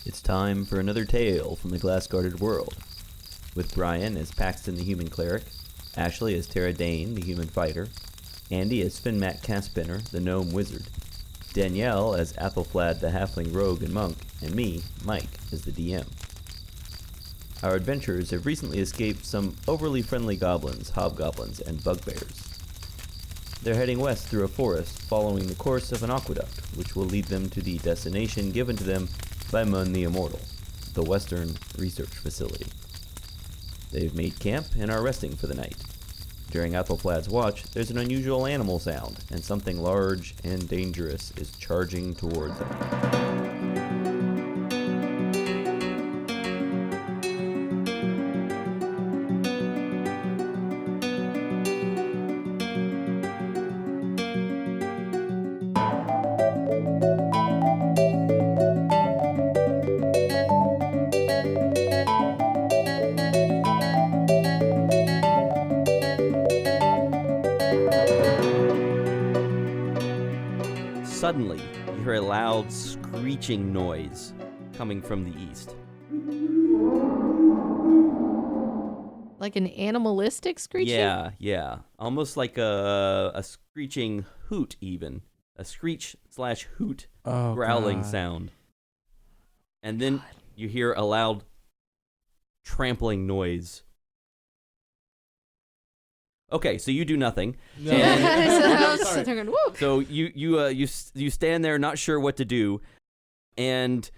It's time for another tale from the glass-guarded world, with Brian as Paxton the human cleric, Ashley as Tara Dane the human fighter, Andy as Finmat Caspinner the gnome wizard, Danielle as Athelflad the halfling rogue and monk, and me, Mike, as the DM. Our adventurers have recently escaped some overly friendly goblins, hobgoblins, and bugbears. They're heading west through a forest, following the course of an aqueduct, which will lead them to the destination given to them by Mun the Immortal, the Western Research Facility. They've made camp and are resting for the night. During Athelflad's watch, there's an unusual animal sound, and something large and dangerous is charging toward them. Suddenly, you hear a loud screeching noise coming from the east. Like an animalistic screeching? Yeah. Almost like a screeching hoot, even. A screech/hoot growling sound. And then you hear a loud trampling noise. Okay, so you do nothing. No. So you stand there not sure what to do, and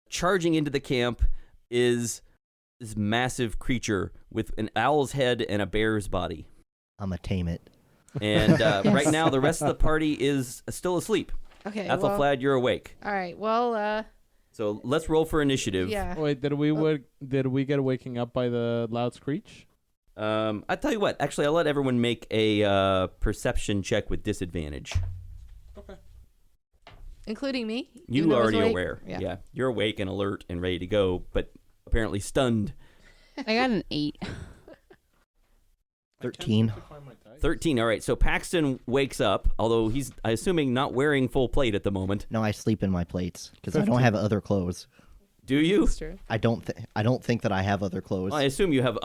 charging into the camp is this massive creature with an owl's head and a bear's body. I'm going to tame it. And right now the rest of the party is still asleep. Okay. Athelflad, you're awake. All right. Well, So let's roll for initiative. yeah. Wait, did we get waking up by the loud screech? I tell you what. Actually, I'll let everyone make a perception check with disadvantage. Okay. Including me? You already aware. Yeah. You're awake and alert and ready to go, but apparently stunned. I got an 8. 13. 13. All right. So Paxton wakes up, although he's, I'm assuming, not wearing full plate at the moment. No, I sleep in my plates because I don't have other clothes. Do you? That's true. I don't think that I have other clothes. Well, I assume you have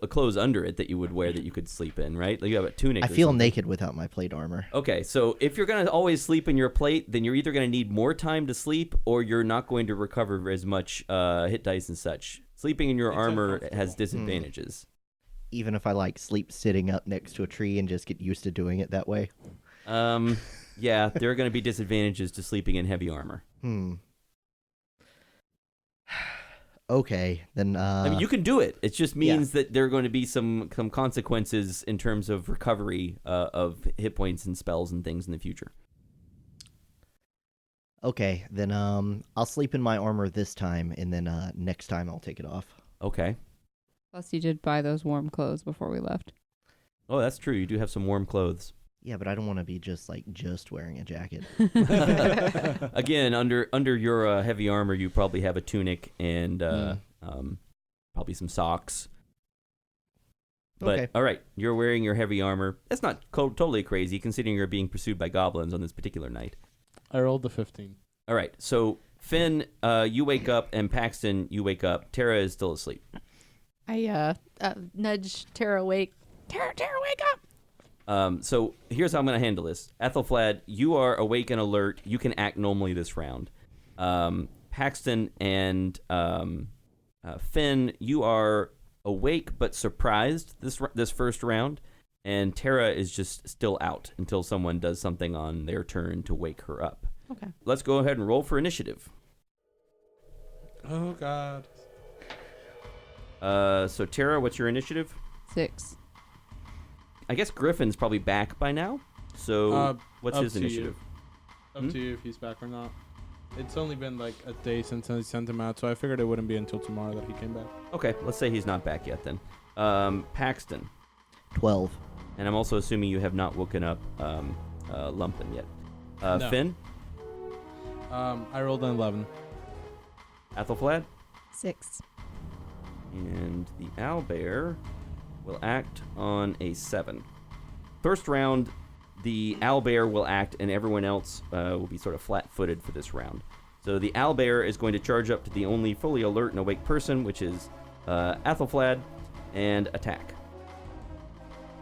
clothes under it that you would wear that you could sleep in, right? Like you have a tunic. I or feel something. naked without my plate armor. Okay, so if you're going to always sleep in your plate, then you're either going to need more time to sleep or you're not going to recover as much hit dice and such. Sleeping in your armor has disadvantages. Even if I sleep sitting up next to a tree and just get used to doing it that way. Yeah, there are going to be disadvantages to sleeping in heavy armor. Okay, then. I mean, you can do it. It just means that there are going to be some consequences in terms of recovery of hit points and spells and things in the future. Okay, then I'll sleep in my armor this time, and then next time I'll take it off. Okay. Plus, you did buy those warm clothes before we left. Oh, that's true. You do have some warm clothes. Yeah, but I don't want to be just wearing a jacket. Again, under your heavy armor, you probably have a tunic and probably some socks. But Okay. All right, you're wearing your heavy armor. That's not totally crazy, considering you're being pursued by goblins on this particular night. I rolled the 15. All right, so Finn, you wake up, and Paxton, you wake up. Tara is still asleep. I nudge Tara awake. Tara, wake up! So here's how I'm going to handle this. Athelflad, you are awake and alert. You can act normally this round. Paxton and Finn, you are awake but surprised this first round. And Tara is just still out until someone does something on their turn to wake her up. Okay. Let's go ahead and roll for initiative. Oh, God. So Tara, what's your initiative? 6. I guess Griffin's probably back by now. So what's his initiative? Up to you if he's back or not. It's only been a day since I sent him out, so I figured it wouldn't be until tomorrow that he came back. Okay, let's say he's not back yet then. Paxton. 12. And I'm also assuming you have not woken up Lumpin yet. No. Finn? I rolled an 11. Athelflad? 6. And the owlbear will act on a 7. First round, the owlbear will act, and everyone else will be sort of flat-footed for this round. So the owlbear is going to charge up to the only fully alert and awake person, which is Athelflaed, and attack.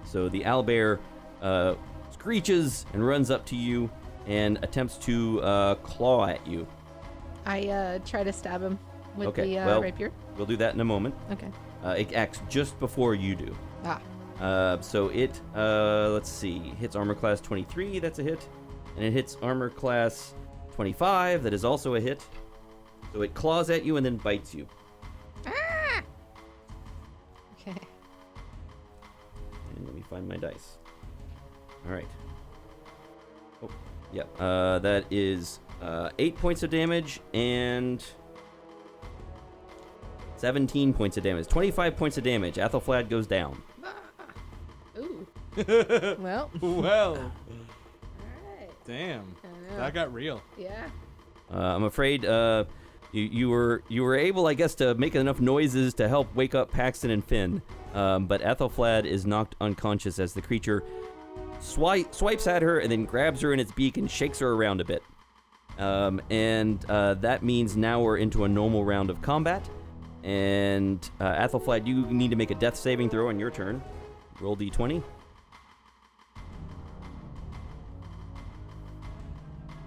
So the owlbear screeches and runs up to you and attempts to claw at you. I try to stab him with Okay, the well- rapier. We'll do that in a moment. Okay. It acts just before you do. Ah. So it, let's see, hits armor class 23, that's a hit. And it hits armor class 25, that is also a hit. So it claws at you and then bites you. Okay. And let me find my dice. All right. Oh, yeah. That is 8 points of damage and 17 points of damage. 25 points of damage. Athelflaed goes down. Ooh. Well. Well, All right. damn. I know. That got real. Yeah. I'm afraid you were able, I guess, to make enough noises to help wake up Paxton and Finn. But Athelflaed is knocked unconscious as the creature swipes at her and then grabs her in its beak and shakes her around a bit. And that means now we're into a normal round of combat. And Athelflaed, you need to make a death saving throw on your turn. Roll d20.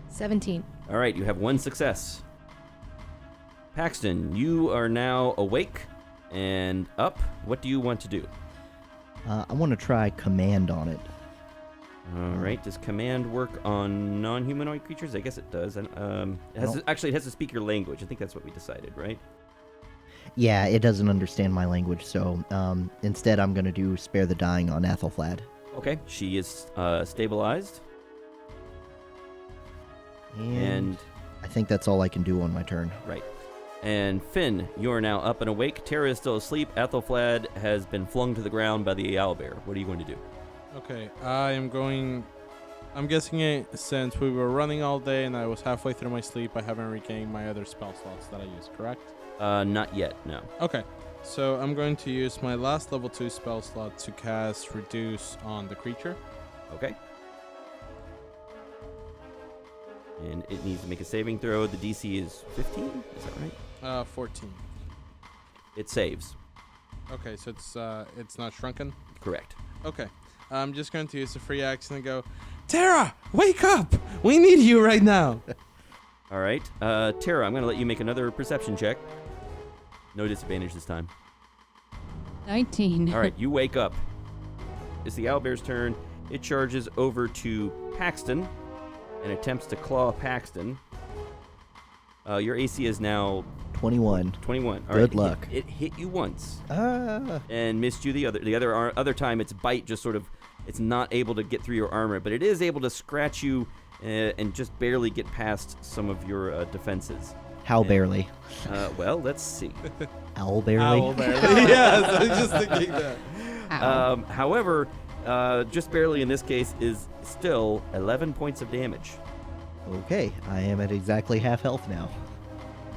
17. All right, you have one success. Paxton, you are now awake and up. What do you want to do? I want to try command on it. All right, does command work on non-humanoid creatures? I guess it does. And it has to, actually, it has to speak your language. I think that's what we decided, right? Yeah, it doesn't understand my language, so instead I'm going to do Spare the Dying on Athelflaed. Okay, she is stabilized. And I think that's all I can do on my turn. Right. And Finn, you are now up and awake. Tara is still asleep. Athelflaed has been flung to the ground by the owlbear. What are you going to do? Okay, I'm guessing it, since we were running all day and I was halfway through my sleep, I haven't regained my other spell slots that I used, correct? Not yet, no. Okay, so I'm going to use my last level 2 spell slot to cast Reduce on the creature. Okay. And it needs to make a saving throw. The DC is 15, is that right? 14. It saves. Okay, so it's not shrunken? Correct. Okay, I'm just going to use a free action and go, Tara, wake up! We need you right now! All right. Tara, I'm going to let you make another perception check. No disadvantage this time. 19. All right, you wake up. It's the owlbear's turn. It charges over to Paxton and attempts to claw Paxton. Your AC is now 21. 21. All Good right, luck. It hit you once Ah. and missed you the other time. Its bite just sort of, it's not able to get through your armor, but it is able to scratch you and just barely get past some of your defenses. How And, barely? Well, let's see. Owl barely? Yes, I was just thinking that. Ow. However, just barely in this case is still 11 points of damage. Okay, I am at exactly half health now.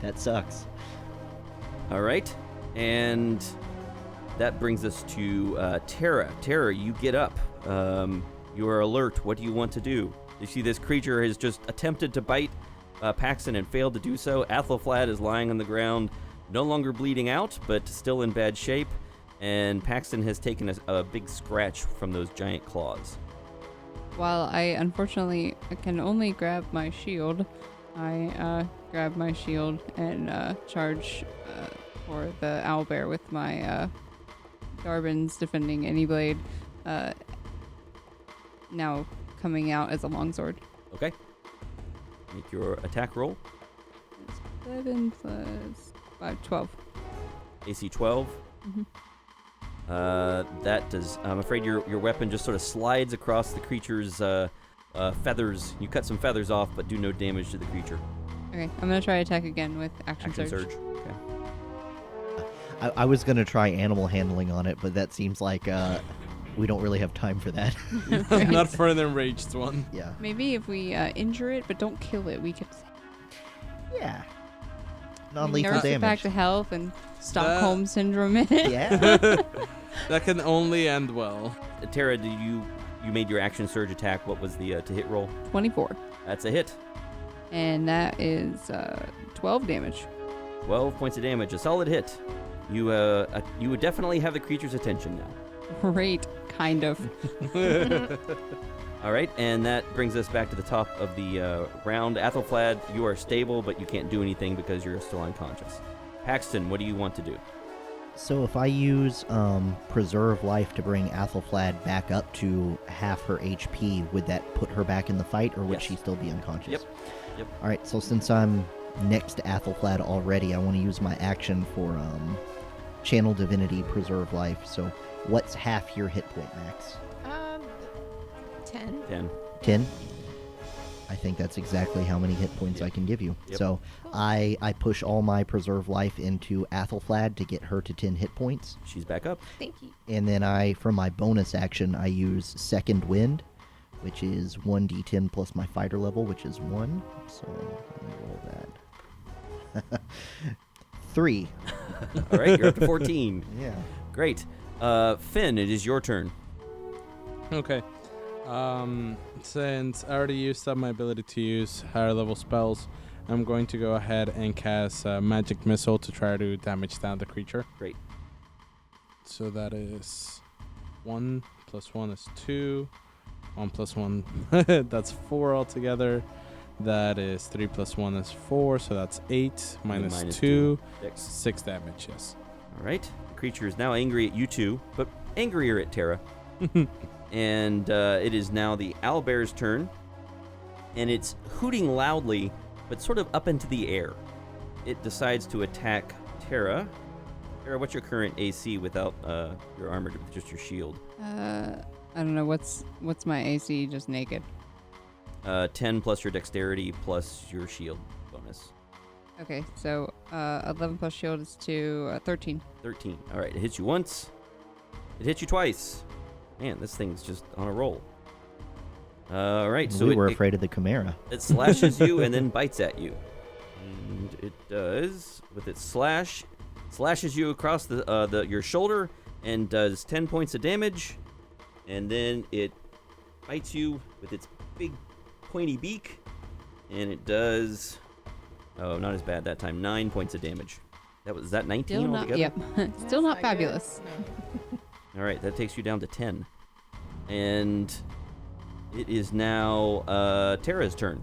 That sucks. All right, and that brings us to Tara. Tara, you get up. You are alert. What do you want to do? You see this creature has just attempted to bite Paxton and failed to do so. Athelflaed is lying on the ground, no longer bleeding out, but still in bad shape. And Paxton has taken a big scratch from those giant claws. While I unfortunately can only grab my shield, I grab my shield and charge for the owlbear with my Darban's defending any blade, now coming out as a longsword. Okay. Make your attack roll. 7 plus 5, 12. AC 12. Mhm. That does. I'm afraid your weapon just sort of slides across the creature's feathers. You cut some feathers off, but do no damage to the creature. Okay, I'm gonna try attack again with action surge. Okay. I was going to try animal handling on it, but that seems like we don't really have time for that. Not for an enraged one. Yeah. Maybe if we injure it but don't kill it, we could Yeah. Non-lethal nurse it back damage. to health and Stockholm syndrome it. Yeah. That can only end well. Tara, you made your action surge attack. What was the to hit roll? 24. That's a hit. And that is 12 damage. 12 points of damage, a solid hit. You would definitely have the creature's attention now. Great, kind of. All right, and that brings us back to the top of the round. Athelflaed, you are stable, but you can't do anything because you're still unconscious. Paxton, what do you want to do? So if I use Preserve Life to bring Athelflaed back up to half her HP, would that put her back in the fight, or would Yes. she still be unconscious? Yep. All right, so since I'm next to Athelflaed already, I want to use my action for Channel Divinity Preserve Life. So what's half your hit point max? 10. 10. 10? I think that's exactly how many hit points Yep. I can give you. Yep. So I push all my Preserve Life into Athelflaed to get her to 10 hit points. She's back up. Thank you. And then for my bonus action, I use Second Wind, which is 1d10 plus my fighter level, which is 1. So let me roll that. 3. All right, you're up to 14. Yeah. Great. Finn, it is your turn. Okay. Since I already used up my ability to use higher level spells, I'm going to go ahead and cast Magic Missile to try to damage down the creature. Great. So that is 1 plus 1 is 2. 1 plus 1, that's 4 altogether. That is 3 plus 1 is 4, so that's 8 minus 2. 6. 6 damage, yes. All right. The creature is now angry at you two, but angrier at Terra. And it is now the owlbear's turn. And it's hooting loudly, but sort of up into the air. It decides to attack Terra. Terra, what's your current AC without your armor, just your shield? I don't know, what's my AC just naked? 10 plus your dexterity plus your shield bonus. Okay, so 11 plus shield is 13. 13. All right, it hits you once. It hits you twice. Man, this thing's just on a roll. All right, so we were afraid of the Chimera. it slashes you and then bites at you. And it does, with its slashes you across your shoulder and does 10 points of damage. And then it bites you with its big pointy beak, and it does, not as bad that time, 9 points of damage. Is that 19 Still not, altogether? yep. Still not fabulous. All right, that takes you down to 10. And it is now Terra's turn.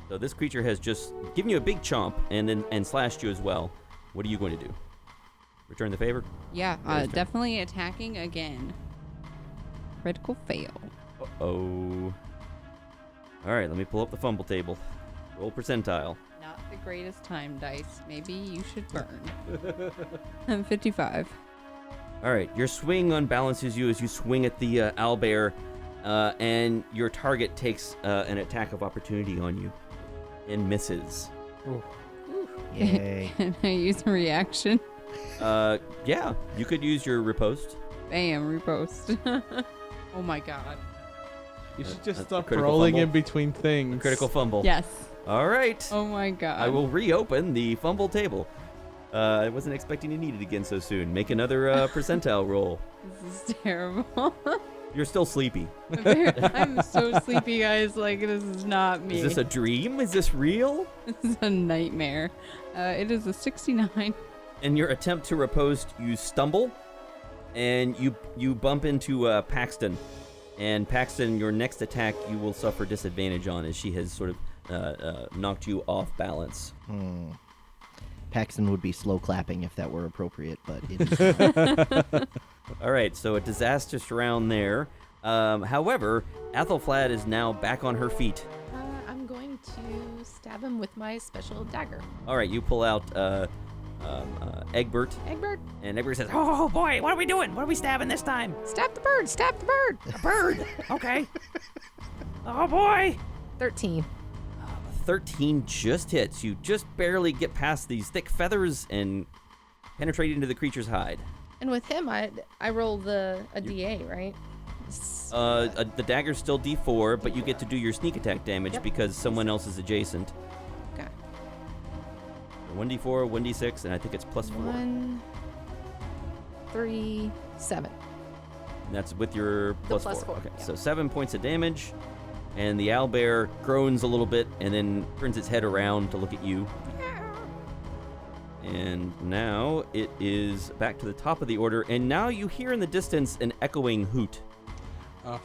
So this creature has just given you a big chomp and slashed you as well. What are you going to do? Return the favor? Yeah, Terra's turn. definitely attacking again. Critical fail. Uh-oh. All right, let me pull up the fumble table. Roll percentile. Not the greatest time dice. Maybe you should burn. I'm 55. All right, your swing unbalances you as you swing at the owlbear, and your target takes an attack of opportunity on you and misses. Yay. Can I use a reaction? Yeah, you could use your riposte. Bam, repost. Oh my god. You should a just stop critical rolling fumble. in between things. Critical fumble. Yes. All right. Oh my god. I will reopen the fumble table. I wasn't expecting to need it again so soon. Make another percentile roll. This is terrible. You're still sleepy. I'm so sleepy, guys. Like, this is not me. Is this a dream? Is this real? This is a nightmare. It is a 69. In your attempt to riposte, you stumble, and you bump into Paxton. And Paxton, your next attack, you will suffer disadvantage on, as she has sort of knocked you off balance. Paxton would be slow clapping if that were appropriate, but it is not. All right, so a disastrous round there. However, Athelflaed is now back on her feet. I'm going to stab him with my special dagger. All right, you pull out Egbert, Egbert, and Egbert says, "Oh boy, what are we doing? What are we stabbing this time? stab the bird, stab the bird. A bird. Okay. Oh boy." 13. 13 just hits. You just barely get past these thick feathers and penetrate into the creature's hide. And with him, I roll a DA, right? The dagger's still D4, but you get to do your sneak attack damage Yep. because someone else is adjacent. Okay. 1d4, 1d6, and I think it's plus 4. 1, 3, 7. And that's with your plus plus 4. four, Okay, yeah. so 7 points of damage. and the owlbear groans a little bit and then turns its head around to look at you. And now it is back to the top of the order, and now you hear in the distance an echoing hoot. Oh,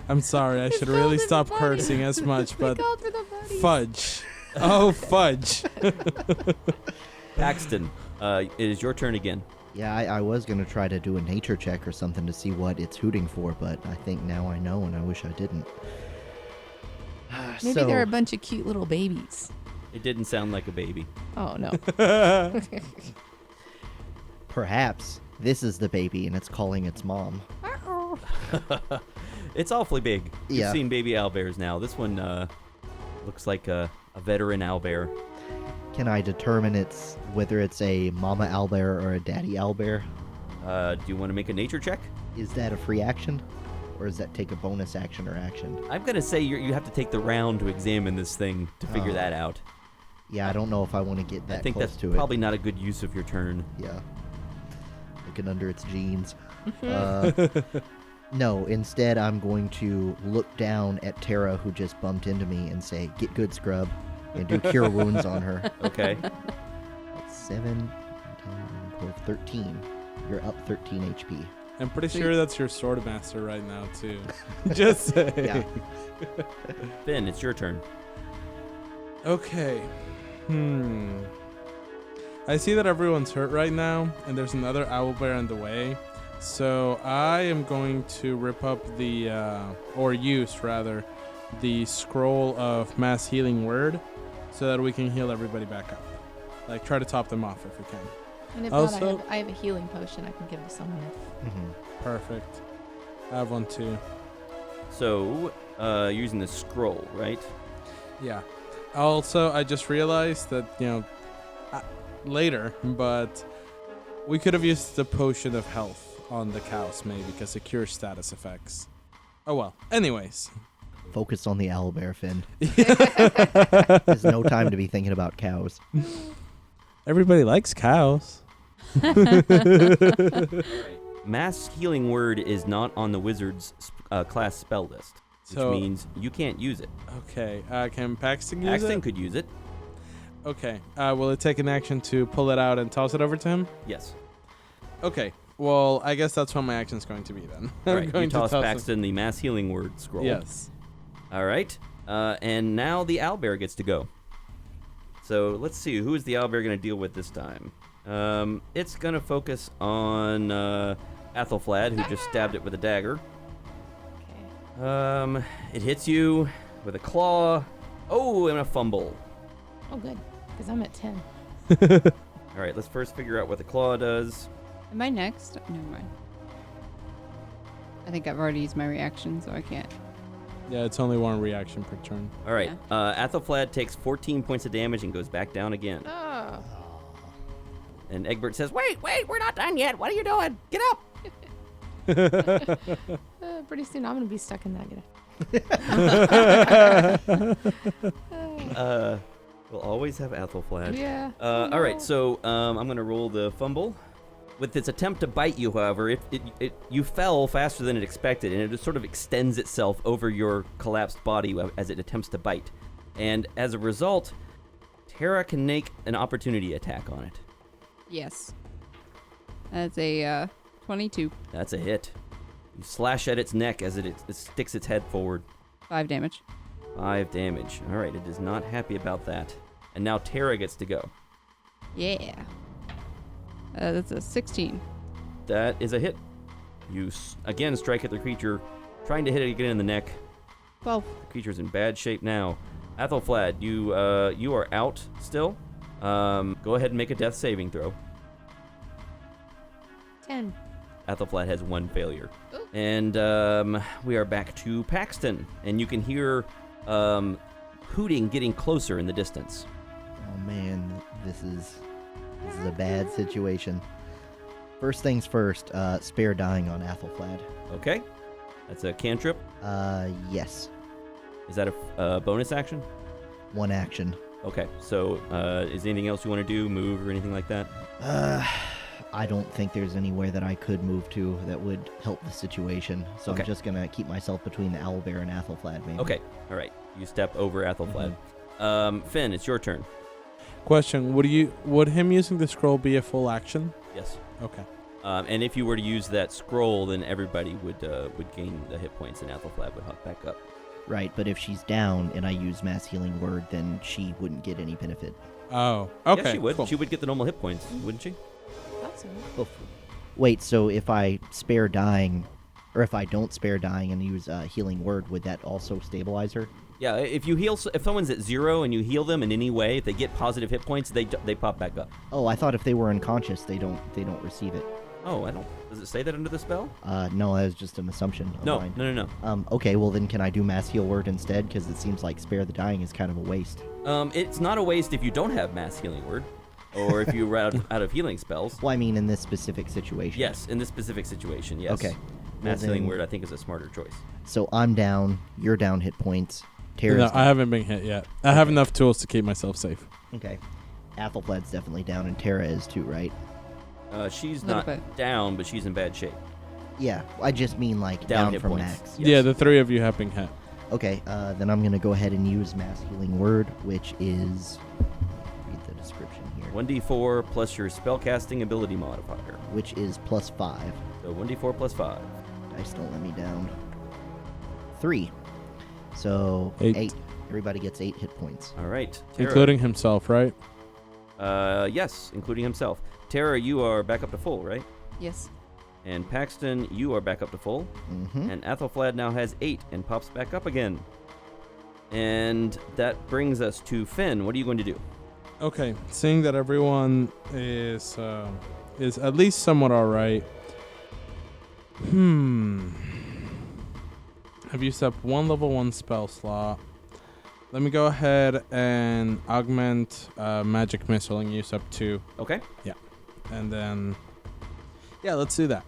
I'm sorry. I should really stop cursing as much, but fudge. Oh, fudge. Paxton, it is your turn again. Yeah, I was going to try to do a nature check or something to see what it's hooting for, but I think now I know, and I wish I didn't. Maybe they're a bunch of cute little babies. It didn't sound like a baby. Oh, no. Perhaps this is the baby, and it's calling its mom. It's awfully big. Yeah. You've seen baby owlbears now. This one looks like a veteran owlbear. Can I determine whether it's a mama owlbear or a daddy owlbear? Do you want to make a nature check? Is that a free action? Or does that take a bonus action or action? I'm going to say you have to take the round to examine this thing to figure that out. Yeah, I don't know if I want to get that I think close that's to probably not a good use of your turn. Yeah. Looking under its jeans. No, instead I'm going to look down at Tara, who just bumped into me, and say, "Get good, scrub," and do cure wounds on her. Okay. That's 7, 10, 12, 13. You're up 13 HP. I'm pretty sure that's your sword master right now, too. Just saying. Yeah. Finn, it's your turn. Okay. I see that everyone's hurt right now, and there's another owlbear in the way. So I am going to rip up or use rather, the scroll of mass healing word, so that we can heal everybody back up. Like, try to top them off if we can. And if Also- not, I have a healing potion I can give to someone. Perfect. I have one too. So, using the scroll, right? Yeah. Also, I just realized that, later, but we could have used the potion of health on the cows, maybe, because it cures status effects. Oh well. Anyways. Focus on the owlbear, Finn. There's no time to be thinking about cows. Everybody likes cows. Mass healing word is not on the wizard's class spell list, which So- means you can't use it. Okay. Can Paxton use Paxton it? could use it. Okay. Will it take an action to pull it out and toss it over to him? Yes. Okay. Well, I guess that's what my action's going to be then. All I'm right. You going to toss toss it. Paxton the mass healing word scroll. Yes. All right. And now the owlbear gets to go. So let's see. Who is the owlbear going to deal with this time? It's going to focus on Athelflad, who just stabbed it with a dagger. Okay. It hits you with a claw. Oh, and a fumble. Oh, good. Because I'm at 10. All right. Let's first figure out what the claw does. Am I next? Never mind. I think I've already used my reaction, so I can't. Yeah, it's only one reaction per turn. All right. Athelflad takes 14 points of damage and goes back down again. Oh. And Egbert says, "Wait, we're not done yet. What are you doing? Get up!" Pretty soon I'm going to be stuck in that. We'll always have Athelflad. Yeah. All right, so I'm going to roll the fumble. With its attempt to bite you, however, you fell faster than it expected, and it just sort of extends itself over your collapsed body as it attempts to bite. And as a result, Tara can make an opportunity attack on it. Yes. That's a 22. That's a hit. You slash at its neck as it sticks its head forward. 5 damage. 5 damage. All right, it is not happy about that. And now Tara gets to go. Yeah. That's a 16. That is a hit. You again strike at the creature, trying to hit it again in the neck. 12. The creature's in bad shape now. Athelflad, you are out still. Go ahead and make a death saving throw. 10. Athelflad has 1 failure. Ooh. And we are back to Paxton, and you can hear hooting getting closer in the distance. Oh man, this is a bad situation. First things first, spare dying on Athelflad. Okay, that's a cantrip. Yes. Is that a bonus action? 1 action. Okay, so is there anything else you want to do, move or anything like that? I don't think there's anywhere that I could move to that would help the situation. So Okay. I'm just gonna keep myself between the owlbear and Athelflaed, maybe. Okay. All right. You step over Athelflaed. Finn, it's your turn. Question: would him using the scroll be a full action? Yes. Okay. And if you were to use that scroll, then everybody would gain the hit points, and Athelflaed would hop back up. Right, but if she's down and I use Mass Healing Word, then she wouldn't get any benefit. Oh. Okay. Yeah, she would. Cool. She would get the normal hit points, wouldn't she? That's Wait, so if I spare dying, or if I don't spare dying and use Healing Word, would that also stabilize her? Yeah. If you heal, if someone's at 0 and you heal them in any way, if they get positive hit points, they pop back up. Oh, I thought if they were unconscious, they don't receive it. Oh, I don't. Does it say that under the spell? No, that was just an assumption of No. mine. Okay, well then can I do Mass Heal Word instead? Because it seems like spare the dying is kind of a waste. It's not a waste if you don't have mass healing word, or if you're out of healing spells. Well, I mean in this specific situation. Yes, in this specific situation, yes. Okay. Mass Well, healing then- word, I think, is a smarter choice. So I'm down, you're down hit points. Tara's No, down. I haven't been hit yet. I have Okay. enough tools to keep myself safe. Okay. Athelflaed's definitely down, and Tara is too, right? She's Little not bit. down, but she's in bad shape. Yeah, I just mean like Down down hit from points. max. Yes. Yeah, the three of you have been hit. Okay, then I'm going to go ahead and use Mass Healing Word, which is... read the description here. 1d4 plus your spellcasting ability modifier. Which is +5. So 1d4 plus 5. Dice don't let me down. 3. So, 8. 8. Everybody gets 8 hit points. All right. Tara. Including himself, right? Yes, including himself. Tara, you are back up to full, right? Yes. And Paxton, you are back up to full. Mm-hmm. And Athelflaed now has 8 and pops back up again. And that brings us to Finn. What are you going to do? Okay, seeing that everyone is at least somewhat alright. I've used up one level 1 spell slot. Let me go ahead and augment magic missile and use up 2. Okay. And then, yeah, let's do that.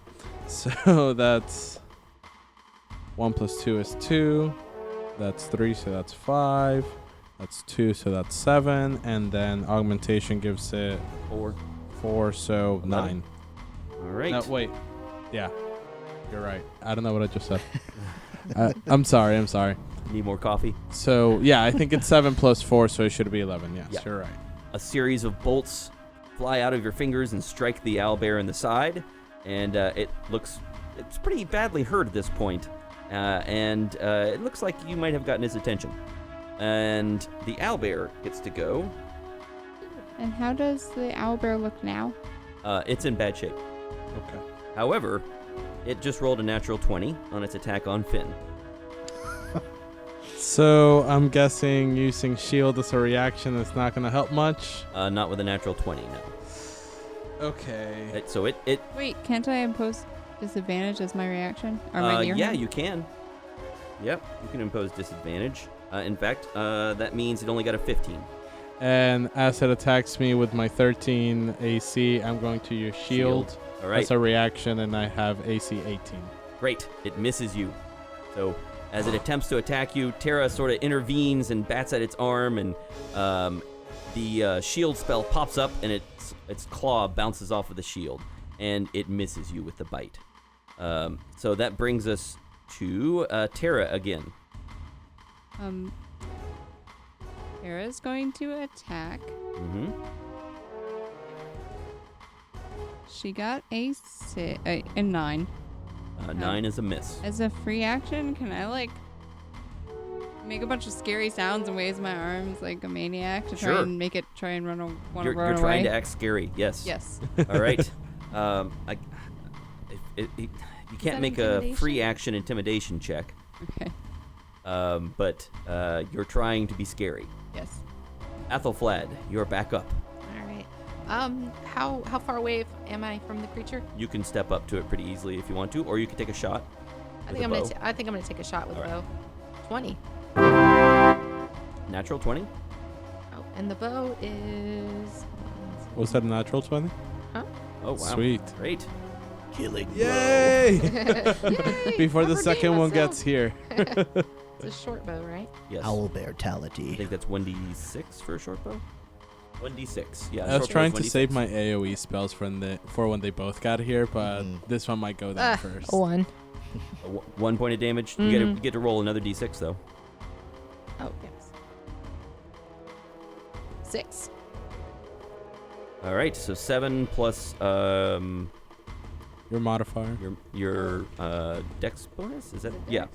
So that's 1 plus 2 is 2. That's 3, so that's 5. That's 2, so that's 7. And then augmentation gives it 4, so 9. All right. No, wait. Yeah, you're right. I don't know what I just said. I'm sorry. Need more coffee? So, yeah, I think it's 7 plus 4, so it should be 11. Yes, Yeah. you're right. A series of bolts fly out of your fingers and strike the owlbear in the side. And it's pretty badly hurt at this point. And it looks like you might have gotten his attention. And the owlbear gets to go. And how does the owlbear look now? It's in bad shape. Okay. However, it just rolled a natural 20 on its attack on Finn. So, I'm guessing using shield as a reaction is not going to help much. Not with a natural 20, no. Okay. So it Wait, can't I impose disadvantage as my reaction? Or am I near yeah, him? you can. Yep, you can impose disadvantage. In fact, that means it only got a 15. And as it attacks me with my 13 AC, I'm going to use shield All right. as a reaction, and I have AC 18. Great. It misses you. So as it attempts to attack you, Tara sort of intervenes and bats at its arm, and the shield spell pops up, and its claw bounces off of the shield, and it misses you with the bite. So that brings us to Tara again. Tara's going to attack. Mm-hmm. She got a 9. 9 is a miss. As a free action, can I make a bunch of scary sounds and waves my arms like a maniac to Sure. try and make it run You're away? trying to act scary. Yes. Yes. All right. You can't that make a intimidation? free action intimidation check, Okay. but you're trying to be scary. Yes. Athelflaed, you're back up. All right. How far away am I from the creature? You can step up to it pretty easily if you want to, or you can take a shot. I with think a I'm bow. gonna. I think I'm gonna take a shot with All the right. bow. 20. Natural 20. Oh, and the bow is. Was that a natural 20? Oh wow. Sweet. Great. Killing Yay! Yay, Before the I second redeemed one myself. gets here. It's a short bow, right? Yes. Owl I Beartality. think that's 1d6 for a short bow. 1d6. Yeah. I was short trying bow to is save 1d6. my AoE spells for when they both got here, but this one might go down first. 1. 1 point of damage. You get to roll another d6 though. Oh, yes. 6. All right. So 7 plus Your modifier. your dex bonus. Is that? Yeah.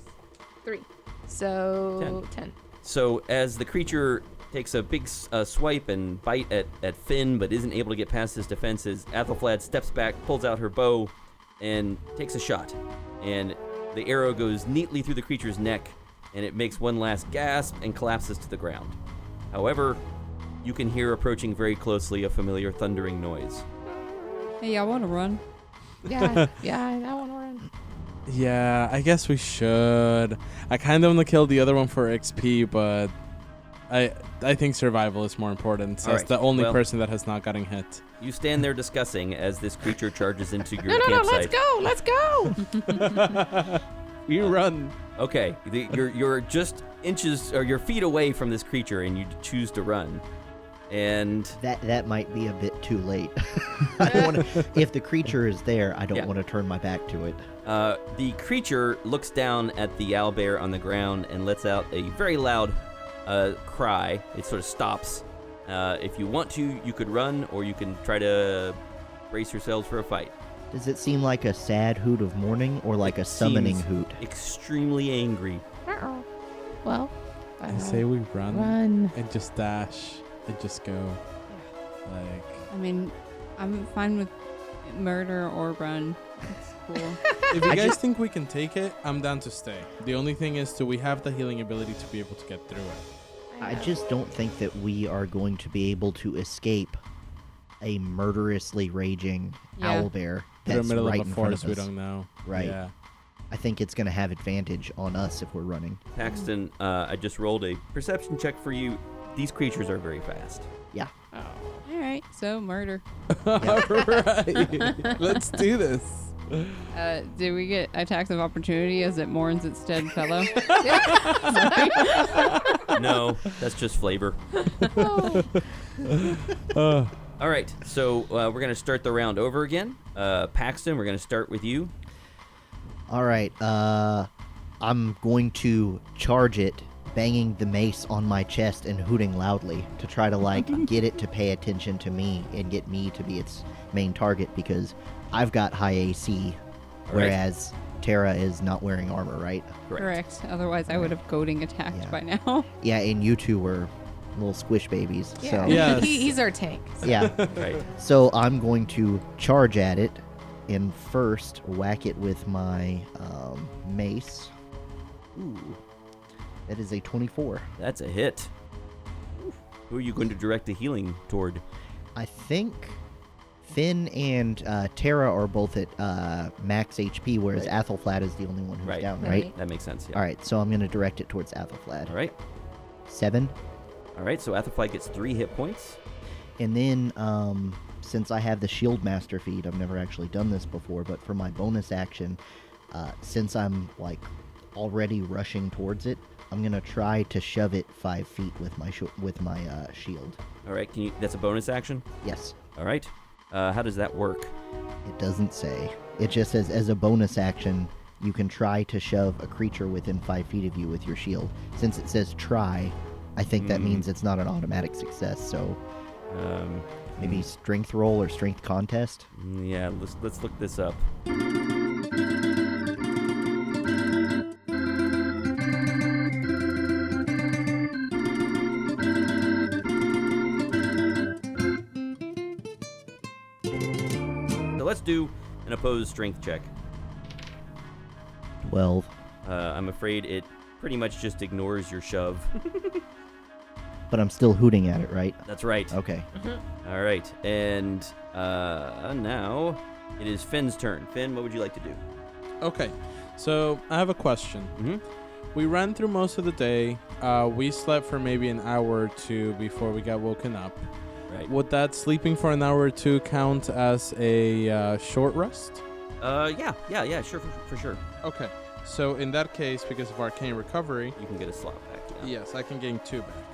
3. So 10. So as the creature takes a big swipe and bite at Finn, but isn't able to get past his defenses, Athelflaed steps back, pulls out her bow, and takes a shot. And the arrow goes neatly through the creature's neck, and it makes one last gasp and collapses to the ground. However, you can hear approaching very closely a familiar thundering noise. Hey, I want to run. Yeah, I want to run. Yeah, I guess we should. I kind of want to kill the other one for XP, but I think survival is more important. So All it's right, the only well- person that has not gotten hit. You stand there discussing as this creature charges into your No, campsite. let's go. You run. Okay, you're just inches or your feet away from this creature, and you choose to run. And That might be a bit too late. I don't want to. If the creature is there, I don't Yeah. want to turn my back to it. the creature looks down at the owlbear on the ground and lets out a very loud cry. It sort of stops. If you want to, you could run, or you can try to brace yourselves for a fight. Does it seem like a sad hoot of mourning or like a summoning Seems hoot? Extremely angry. Uh-oh. Well, I say we run run. and just dash and just go. Like, I mean, I'm fine with murder or run. It's cool. if you I guys just- think we can take it, I'm down to stay. The only thing is, do we have the healing ability to be able to get through it? I just don't think that we are going to be able to escape a murderously raging Yeah. owlbear Through the that's middle right of in a front forest, of we us. don't know. Right. Yeah. I think it's going to have advantage on us if we're running. Paxton, I just rolled a perception check for you. These creatures are very fast. Yeah. All right, so murder. Right. Let's do this. Do we get attacks of opportunity as it mourns its dead fellow? No, that's just flavor. All right, so we're going to start the round over again. Paxton, we're going to start with you. All right. I'm going to charge it, banging the mace on my chest and hooting loudly to try to get it to pay attention to me and get me to be its main target because I've got high AC, All right. whereas Tara is not wearing armor, right? Correct. Otherwise, I would have goading attacked Yeah. by now. Yeah, and you two were little squish babies. Yeah. So Yes. He's our tank. yeah. Right. So I'm going to charge at it and first whack it with my mace. Ooh. That is a 24. That's a hit. Who are you going to direct the healing toward? I think Finn and Tara are both at max HP, whereas Right. Athelflaed is the only one who's Right. down, right? Right. That makes sense, yeah. All right, so I'm going to direct it towards Athelflaed. All right. 7. All right, so Athelflaed gets 3 hit points. And then, since I have the Shield Master feat, I've never actually done this before, but for my bonus action, since I'm already rushing towards it, I'm gonna try to shove it 5 feet with my shield. All right, that's a bonus action? Yes, All right. How does that work? it doesn't say. It just says as a bonus action, you can try to shove a creature within 5 feet of you with your shield. Since it says try, I think that means it's not an automatic success. So maybe strength roll or strength contest. Yeah, let's look this up. So let's do an opposed strength check. 12. I'm afraid it pretty much just ignores your shove. But I'm still hooting at it, right? That's right. Okay. All right, and now it is Finn's turn. Finn, what would you like to do? Okay, so I have a question. Mm-hmm. We ran through most of the day. We slept for maybe an hour or two before we got woken up. Right. Would that sleeping for an hour or two count as a short rest? Yeah, sure, for sure. Okay, so in that case, because of arcane recovery, You can get a slot back. Yeah. yes, I can gain 2 back.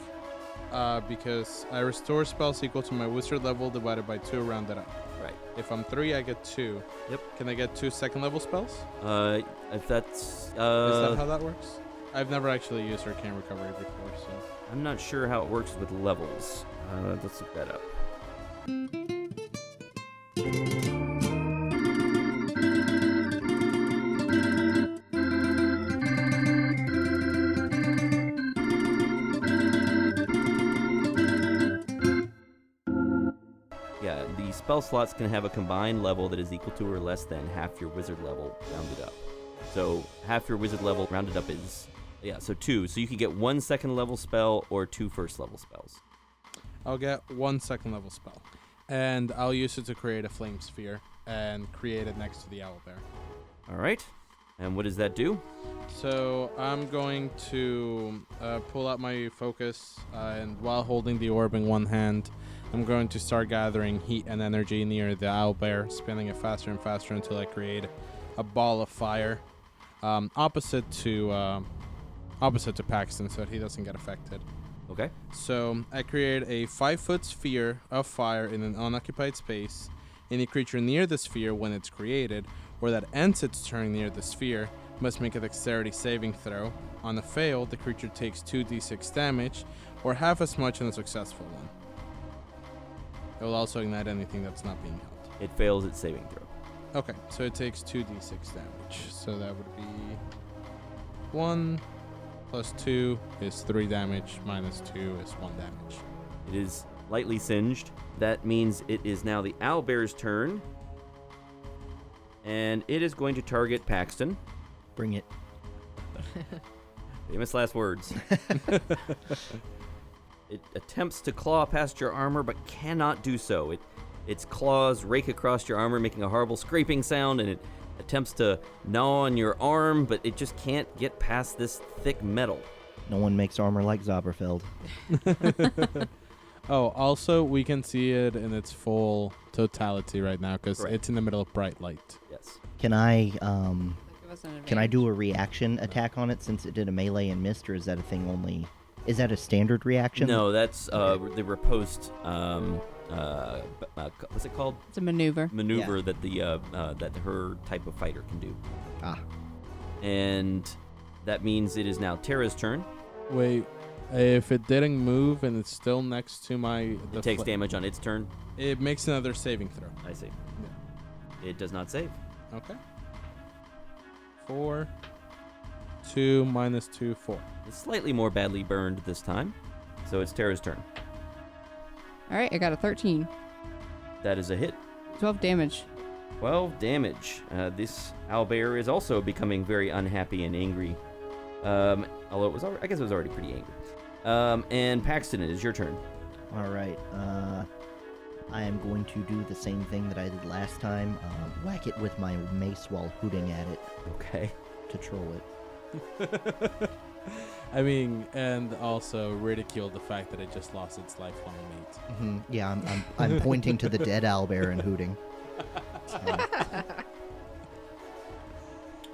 because I restore spells equal to my wizard level divided by 2 rounded up. Right. If I'm 3, I get 2. Yep. Can I get 2 second level spells? If that's Is that how that works? I've never actually used Arcane Recovery before, so. I'm not sure how it works with levels. Let's look that up. Yeah, the spell slots can have a combined level that is equal to or less than half your wizard level rounded up. So half your wizard level rounded up is, so 2. So you can get 1 second level spell or 2 first level spells. I'll get 1 second level spell. And I'll use it to create a flame sphere and create it next to the owlbear. All right. And what does that do? So I'm going to pull out my focus, and while holding the orb in one hand, I'm going to start gathering heat and energy near the owlbear, spinning it faster and faster until I create a ball of fire, opposite to Paxton, so that he doesn't get affected. Okay. So I create a 5-foot sphere of fire in an unoccupied space. Any creature near the sphere when it's created, or that ends its turn near the sphere, must make a dexterity saving throw. On a fail, the creature takes 2d6 damage, or half as much on a successful one. It will also ignite anything that's not being held. It fails its saving throw. Okay, so it takes 2d6 damage. So that would be 1 plus 2 is 3 damage, minus 2 is 1 damage. It is lightly singed. That means it is now the owlbear's turn. And it is going to target Paxton. Bring it. Famous last words. It attempts to claw past your armor, but cannot do so. Its claws rake across your armor, making a horrible scraping sound, and it attempts to gnaw on your arm, but it just can't get past this thick metal. No one makes armor like Zauberfeld. Oh, also, we can see it in its full totality right now, because it's in the middle of bright light. Yes. Can I Can I do a reaction attack on it since it did a melee and missed, or is that a thing only? Is that a standard reaction? No, that's the riposte. What's it called? It's a maneuver. Maneuver that that her type of fighter can do. Ah. And that means it is now Tara's turn. Wait, if it didn't move and it's still next to my... It takes damage on its turn. It makes another saving throw. I see. It does not save. Okay. 4, 2, minus 2, 4. It's slightly more badly burned this time. So it's Tara's turn. All right, I got a 13. That is a hit. 12 damage. 12 damage. This owlbear is also becoming very unhappy and angry. Although I guess it was already pretty angry. And Paxton, it is your turn. All right. I am going to do the same thing that I did last time. Whack it with my mace while hooting at it Okay. to troll it. I mean, and also ridicule the fact that it just lost its lifelong mate. Mm-hmm. Yeah, I'm pointing to the dead owlbear and hooting.